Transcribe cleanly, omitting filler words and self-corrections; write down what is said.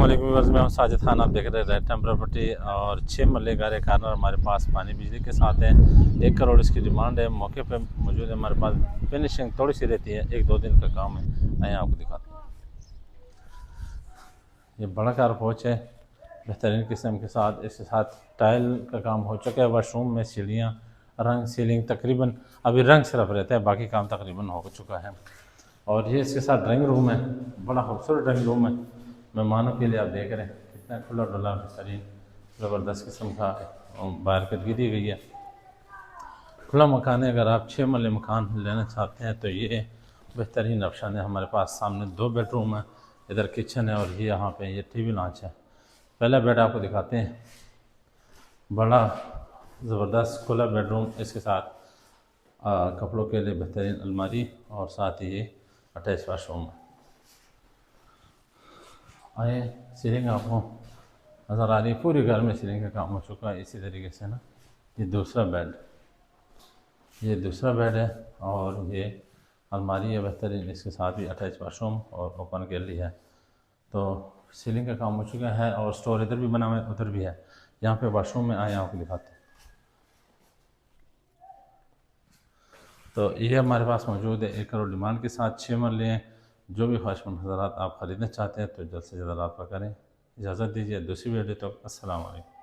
वालेकुम व्यूअर्स, मैं हूं साजिद खान। आप देख रहे हैं रेड टाइम प्रॉपर्टी और 6 मरले गारे कॉर्नर हमारे पास पानी बिजली के साथ है। 1 करोड़ इसकी डिमांड है। मौके पे मौजूद है। हमारे पास फिनिशिंग थोड़ी सी रहती है, 1-2 दिन का काम है। आइए आपको दिखाते हैं। ये बड़ा कार पोच है बेहतरीन किस्म के साथ। इसके साथ टाइल का काम हो चुका है। वाशरूम में सीढ़ियाँ, रंग, सीलिंग तकरीबन अभी रंग सिर्फ रहता है, बाकी काम तकरीबन हो चुका है। और ये इसके साथ ड्राइंग रूम है, बड़ा खूबसूरत ड्राइंग रूम है। मेहमानों के लिए आप देख रहे हैं कितना खुला डुला बेहतरीन ज़बरदस्त किस्म का बाहर कर दी गई है। खुला मकान है। अगर आप 6 मरले मकान लेना चाहते हैं तो ये बेहतरीन ऑप्शन है। हमारे पास सामने 2 बेडरूम है, इधर किचन है और ये यहाँ पे ये टीवी लॉन्च है। पहला बेड आपको दिखाते हैं, बड़ा ज़बरदस्त खुला बेडरूम। इसके साथ कपड़ों के लिए बेहतरीन अलमारी और साथ ही ये अटैच वाशरूम है। आए, सीलिंग आपको नज़र आ रही है, पूरे घर में सीलिंग का काम हो चुका है। इसी तरीके से ना ये दूसरा बेड है और ये अलमारी है बेहतरीन। इसके साथ भी अटैच वाशरूम और ओपन गैलरी है। तो सीलिंग का काम हो चुका है और स्टोर इधर भी बना हुआ है, उधर भी है। यहाँ पे वाशरूम में आए आपको दिखाते हैं। तो ये हमारे पास मौजूद है। 1 करोड़ डिमांड के साथ 6 मरले हैं। जो भी ख्वाहिशमंद हज़रात आप ख़रीदना चाहते हैं तो जल्द से जल्द रब्ता करें। इजाज़त दीजिए, दूसरी वीडियो तक अस्सलाम वालेकुम।